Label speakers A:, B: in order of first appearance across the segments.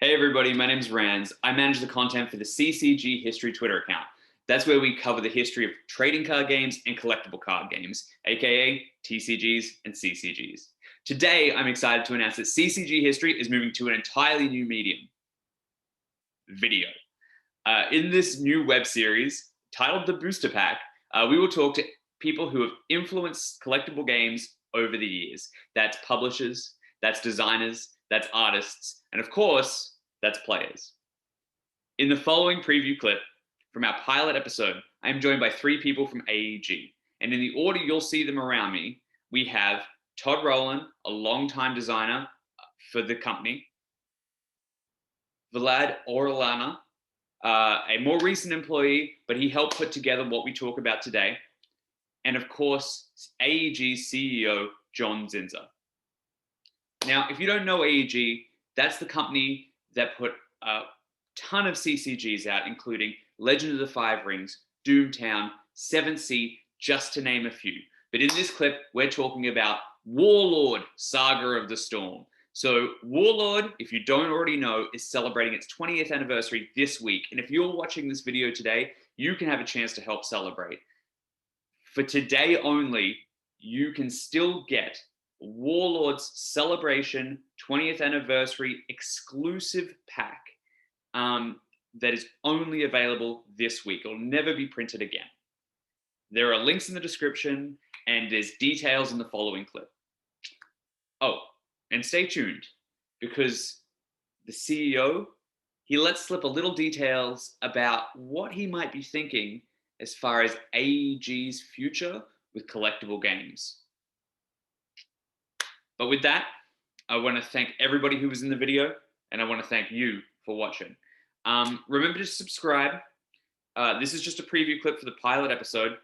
A: Hey everybody, my name's Rands. I manage the content for the CCGhistory Twitter account. That's where we cover the history of trading card games and collectible card games, aka TCGs and CCGs. Today, I'm excited to announce that CCGhistory is moving to an entirely new medium, video. In this new web series, titled The Booster Pack, we will talk to people who have influenced collectible games over the years. That's publishers, that's designers, that's artists, and of course, that's players. In the following preview clip from our pilot episode, I am joined by three people from AEG. And in the order you'll see them around me, we have Todd Roland, a longtime designer for the company, Vlad Orellana, a more recent employee, but he helped put together what we talk about today, and of course, AEG CEO John Zinser. Now, if you don't know AEG, that's the company that put a ton of CCGs out, including Legend of the Five Rings, Doomtown, 7th Sea, just to name a few. But in this clip, we're talking about Warlord, Saga of the Storm. So Warlord, if you don't already know, is celebrating its 20th anniversary this week. And if you're watching this video today, you can have a chance to help celebrate. For today only, you can still get Warlord's Celebration 20th Anniversary exclusive pack that is only available this week. It'll never be printed again. There are links in the description and there's details in the following clip. Oh, and stay tuned because the CEO, he lets slip a little details about what he might be thinking as far as AEG's future with collectible games. But with that, I want to thank everybody who was in the video, and I want to thank you for watching. Remember to subscribe. This is just a preview clip for the pilot episode.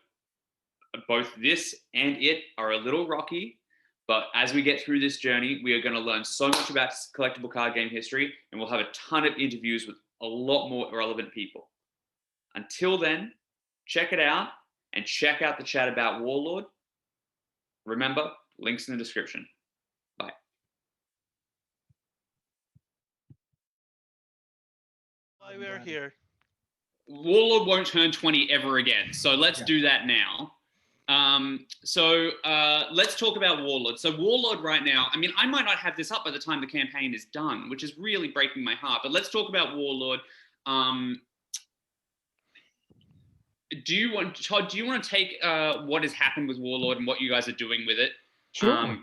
A: Both this and it are a little rocky, but as we get through this journey, we are going to learn so much about collectible card game history, and we'll have a ton of interviews with a lot more relevant people. Until then, check it out and check out the chat about Warlord. Remember, links in the description. Bye.
B: Why we're here.
A: Warlord won't turn 20 ever again, so let's do that now. Let's talk about Warlord. So Warlord right now, I mean, I might not have this up by the time the campaign is done, which is really breaking my heart, but let's talk about Warlord. Todd, do you want to take what has happened with Warlord and what you guys are doing with it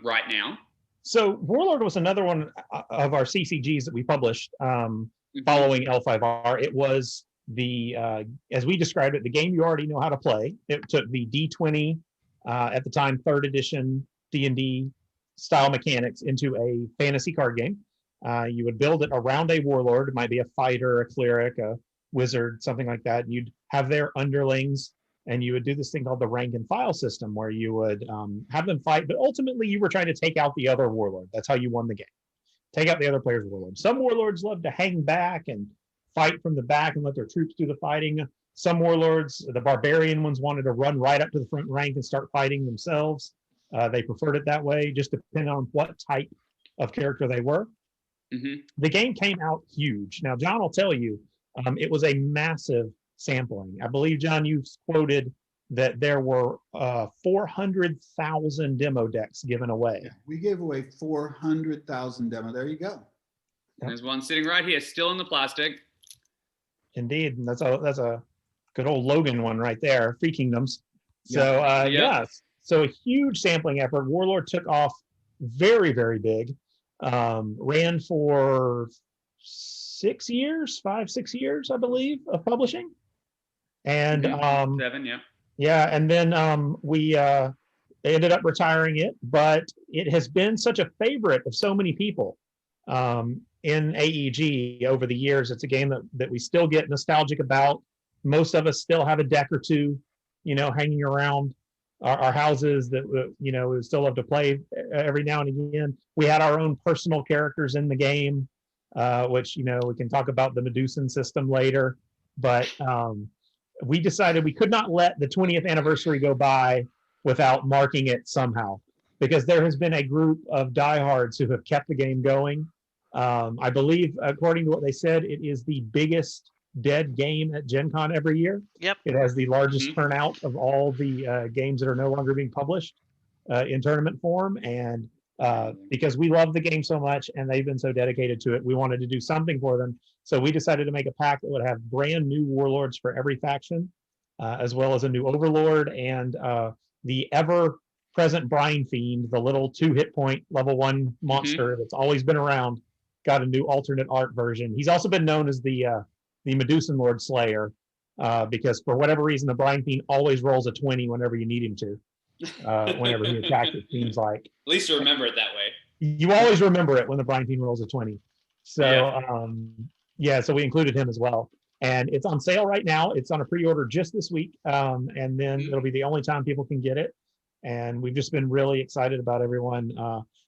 A: right now?
C: So Warlord was another one of our CCGs that we published following L5R. It was the, as we described it, the game you already know how to play. It took the D20, at the time, 3rd edition D&D style mechanics into a fantasy card game. You would build it around a warlord. It might be a fighter, a cleric, a wizard, something like that. You'd have their underlings, and you would do this thing called the rank and file system, where you would have them fight, but ultimately you were trying to take out the other warlord. That's how you won the game. Take out the other player's warlord. Some warlords love to hang back and fight from the back and let their troops do the fighting. Some warlords, the barbarian ones, wanted to run right up to the front rank and start fighting themselves. They preferred it that way, just depending on what type of character they were. The game came out huge. Now, John will tell you, it was a massive sampling. I believe, John, you've quoted that there were 400,000 demo decks given away.
D: Yeah, we gave away 400,000 demo. There you go.
A: There's one sitting right here, still in the plastic.
C: Indeed, and that's a good old Logan one right there, Free Kingdoms. So yeah, so a huge sampling effort. Warlord took off very, very big. Ran for 6 years, 5-6 years, I believe, of publishing. And
A: 7, yeah.
C: Yeah, and then we ended up retiring it, but it has been such a favorite of so many people in AEG over the years. It's a game that we still get nostalgic about. Most of us still have a deck or two, hanging around our houses that, we still love to play every now and again. We had our own personal characters in the game, which, we can talk about the Medusan system later, but we decided we could not let the 20th anniversary go by without marking it somehow, because there has been a group of diehards who have kept the game going I believe, according to what they said, it is the biggest dead game at Gen Con every year.
B: Yep.
C: It has the largest
A: Mhm.
C: turnout of all the games that are no longer being published in tournament form. And because we love the game so much and they've been so dedicated to it, we wanted to do something for them. So we decided to make a pack that would have brand new warlords for every faction, as well as a new overlord and the ever present brine fiend, the little 2 hit point level 1 monster that's always been around, got a new alternate art version. He's also been known as the Medusan Lord Slayer, because for whatever reason the brine fiend always rolls a 20 whenever you need him to. Whenever he attacks, it seems like.
A: At least you remember it that way.
C: You always remember it when the brine fiend rolls a 20. So yeah, so we included him as well. And it's on sale right now. It's on a pre-order just this week. And then it'll be the only time people can get it. And we've just been really excited about everyone.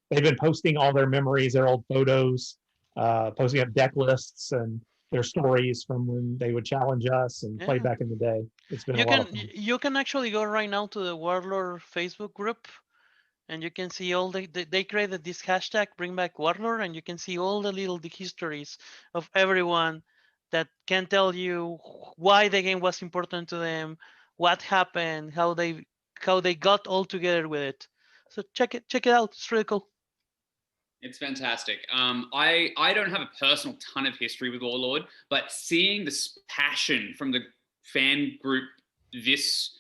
C: They've been posting all their memories, their old photos, posting up deck lists and their stories from when they would challenge us and play back in the day. It's been a lot of fun.
B: You can actually go right now to the Warlord Facebook group, and you can see all they created this hashtag Bring Back Warlord, and you can see all the little histories of everyone that can tell you why the game was important to them, what happened, how they got all together with it. So check it out. It's really cool.
A: It's fantastic. I don't have a personal ton of history with Warlord, but seeing this passion from the fan group this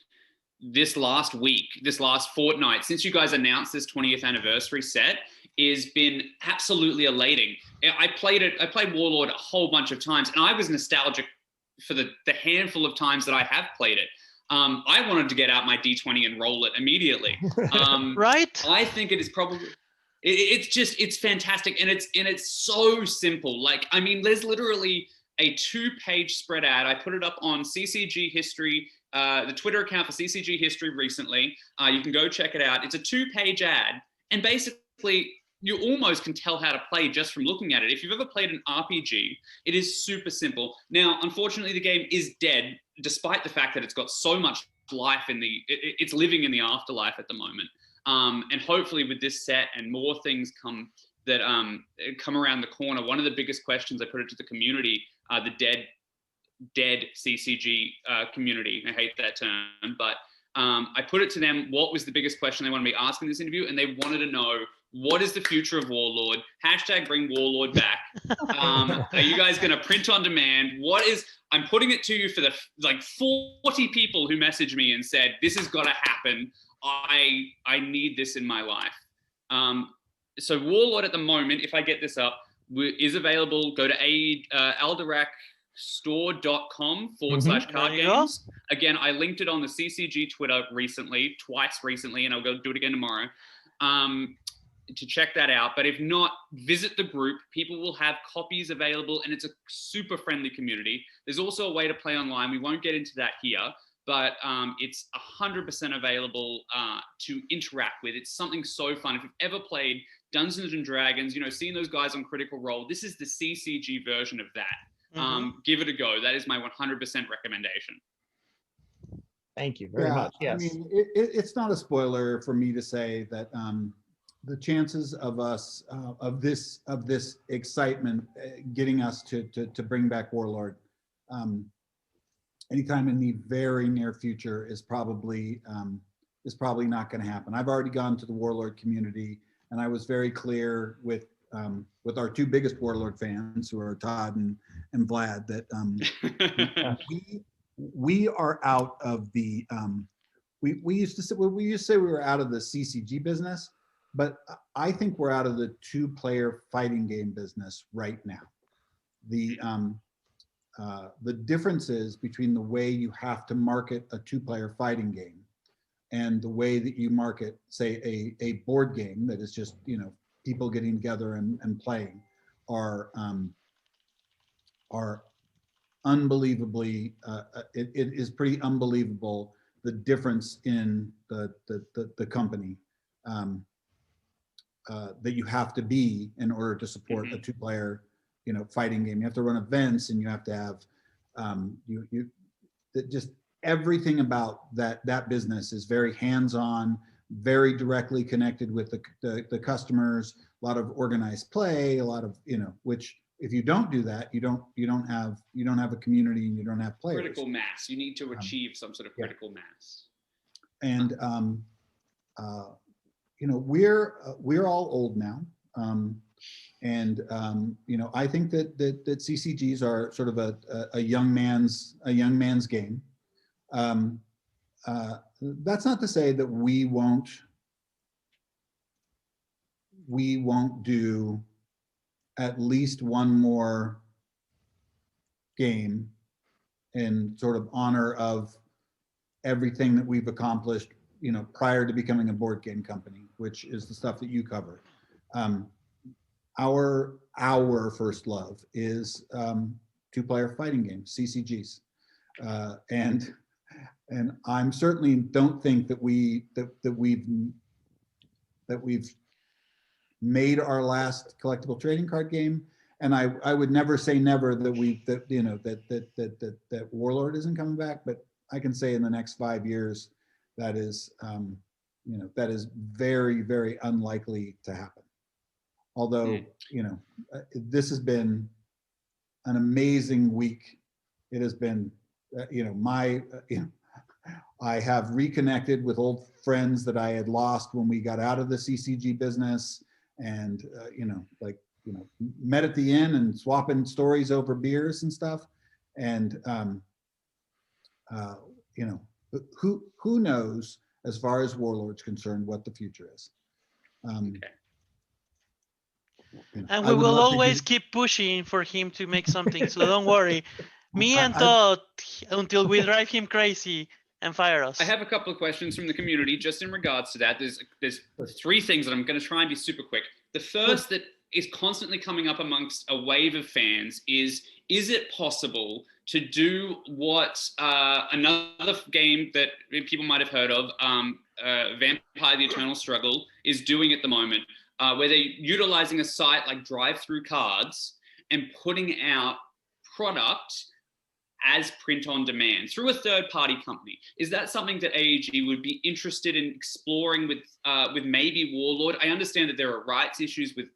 A: last week, this last fortnight, since you guys announced this 20th anniversary set, has been absolutely elating. I played Warlord a whole bunch of times, and I was nostalgic for the handful of times that I have played it. I wanted to get out my D20 and roll it immediately.
B: Right?
A: I think it is probably... It's fantastic, and it's so simple. Like, I mean, there's literally a 2-page spread ad. I put it up on CCGhistory, the Twitter account for CCGhistory recently. You can go check it out. It's a 2-page ad, and basically you almost can tell how to play just from looking at it. If you've ever played an RPG, it is super simple. Now, unfortunately, the game is dead, despite the fact that it's got so much life it's living in the afterlife at the moment. And hopefully with this set and more things come around the corner. One of the biggest questions I put it to the community, the dead CCG community. I hate that term, but I put it to them. What was the biggest question they wanted me to ask in this interview? And they wanted to know, what is the future of Warlord? Hashtag bring Warlord back. Are you guys going to print on demand? I'm putting it to you for the 40 people who messaged me and said, this has got to happen. I need this in my life. So Warlord at the moment, if I get this up, is available. Go to alderacstore.com/card games. Again, I linked it on the CCG Twitter twice recently, and I'll go do it again tomorrow to check that out. But if not, visit the group. People will have copies available, and it's a super friendly community. There's also a way to play online. We won't get into that here. But it's 100% available to interact with. It's something so fun. If you've ever played Dungeons and Dragons, seeing those guys on Critical Role, this is the CCG version of that. Give it a go. That is my 100% recommendation.
C: Thank you very much. Yes.
D: I mean, it's not a spoiler for me to say that the chances of us of this excitement getting us to bring back Warlord. Anytime in the very near future is probably not going to happen. I've already gone to the Warlord community, and I was very clear with our 2 biggest Warlord fans, who are Todd and Vlad, that we are out of the. We used to say we were out of the CCG business, but I think we're out of the 2-player fighting game business right now. The differences between the way you have to market a 2-player fighting game and the way that you market, say, a board game that is just, people getting together and playing are unbelievably, it is pretty unbelievable, the difference in the company that you have to be in order to support a 2-player fighting game. You have to run events, and you have to have just everything about that business is very hands-on, very directly connected with the customers, a lot of organized play, a lot of, which if you don't do that, you don't have a community and you don't have players.
A: Critical mass. You need to achieve some sort of critical mass.
D: And we're all old now. I think that CCGs are sort of a young man's game. That's not to say that we won't do at least one more game in sort of honor of everything that we've accomplished, prior to becoming a board game company, which is the stuff that you cover. Our first love is two-player fighting games, CCGs, and I'm certainly don't think that we've made our last collectible trading card game, and I would never say never that Warlord isn't coming back, but I can say in the next 5 years that is that is very, very unlikely to happen. Although this has been an amazing week. It has been I have reconnected with old friends that I had lost when we got out of the CCG business, and met at the inn and swapping stories over beers and stuff. And who knows, as far as Warlord's concerned, what the future is.
B: And we will always keep pushing for him to make something, so don't worry. Me and Todd, until we drive him crazy and fire us.
A: I have a couple of questions from the community just in regards to that. There's three things that I'm going to try and be super quick. The first that is constantly coming up amongst a wave of fans is it possible to do what another game that people might have heard of, Vampire the Eternal Struggle, is doing at the moment, where they're utilizing a site like Drive-Thru Cards and putting out product as print on demand through a third-party company. Is that something that AEG would be interested in exploring with maybe Warlord? I understand that there are rights issues with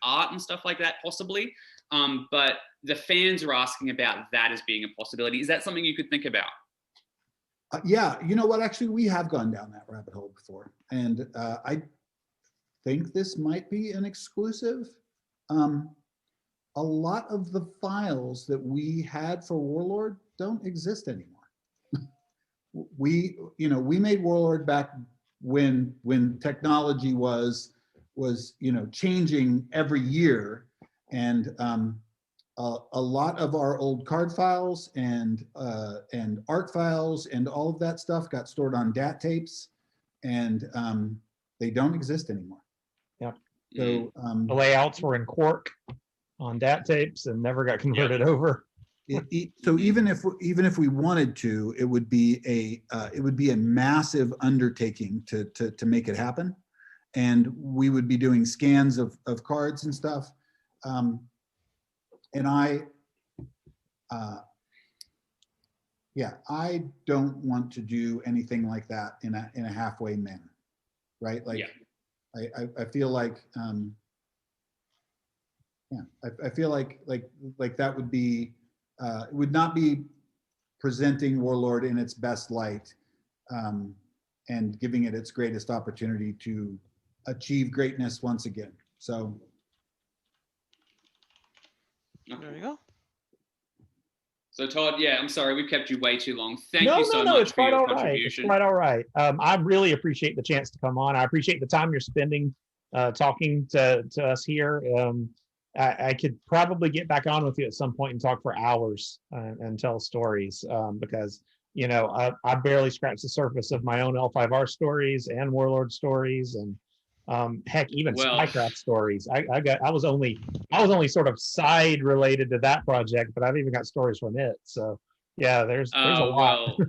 A: art and stuff like that, possibly, but the fans are asking about that as being a possibility. Is that something you could think about?
D: Yeah, you know what? Actually, we have gone down that rabbit hole before, and I think this might be an exclusive. A lot of the files that we had for Warlord don't exist anymore. We made Warlord back when technology was changing every year, and a lot of our old card files and art files and all of that stuff got stored on DAT tapes, and they don't exist anymore.
C: Yeah.
D: So
C: the layouts were in Quark on DAT tapes and never got converted over.
D: So even if we wanted to, it would be a massive undertaking to make it happen, and we would be doing scans of cards and stuff. And I don't want to do anything like that in a halfway manner, right? Like, I feel like I feel like that would be it would not be presenting Warlord in its best light, and giving it its greatest opportunity to achieve greatness once again. So
B: there you go.
A: So Todd, I'm sorry, we've kept you way too long. Thank you so
C: much
A: it's for your contribution.
C: It's quite all right. I really appreciate the chance to come on. I appreciate the time you're spending talking to us here. I could probably get back on with you at some point and talk for hours and tell stories, because I barely scratched the surface of my own L5R stories and Warlord stories, and heck, even Spycraft stories. I was only sort of side related to that project, but I've even got stories from it. So yeah, there's a lot.
A: Well,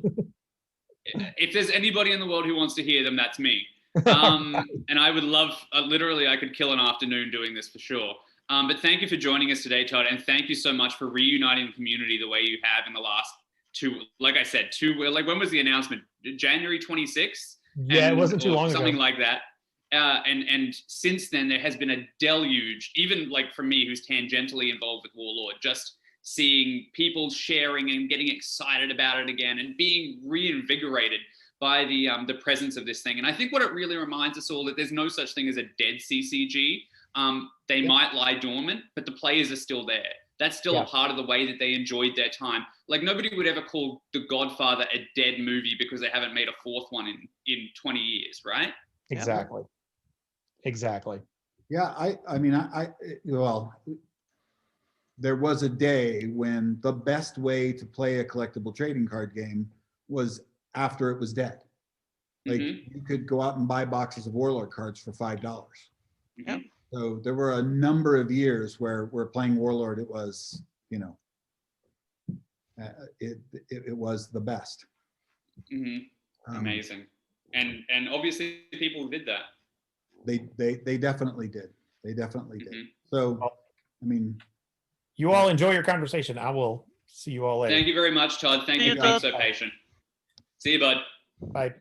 A: if there's anybody in the world who wants to hear them, that's me. And I would love, literally, I could kill an afternoon doing this for sure. But thank you for joining us today, Todd, and thank you so much for reuniting the community the way you have in the last when was the announcement? January 26th?
C: Yeah, it wasn't too long ago.
A: Something like that. And since then, there has been a deluge, even like for me, who's tangentially involved with Warlord, just seeing people sharing and getting excited about it again and being reinvigorated by the presence of this thing. And I think what it really reminds us all that there's no such thing as a dead CCG. They might lie dormant, but the players are still there. That's still a part of the way that they enjoyed their time. Like nobody would ever call The Godfather a dead movie because they haven't made a fourth one in 20 years, right?
C: Exactly. Exactly.
D: Yeah, I mean, well, there was a day when the best way to play a collectible trading card game was after it was dead. Like you could go out and buy boxes of Warlord cards for $5.
B: Yep.
D: So there were a number of years where playing Warlord, it was, you know, it was the best.
A: Amazing. And obviously people did that.
D: They definitely did. They definitely did. So, I mean,
C: you all enjoy your conversation. I will see you all later.
A: Thank you very much, Todd. Thank you for being so patient. See you, bud.
C: Bye.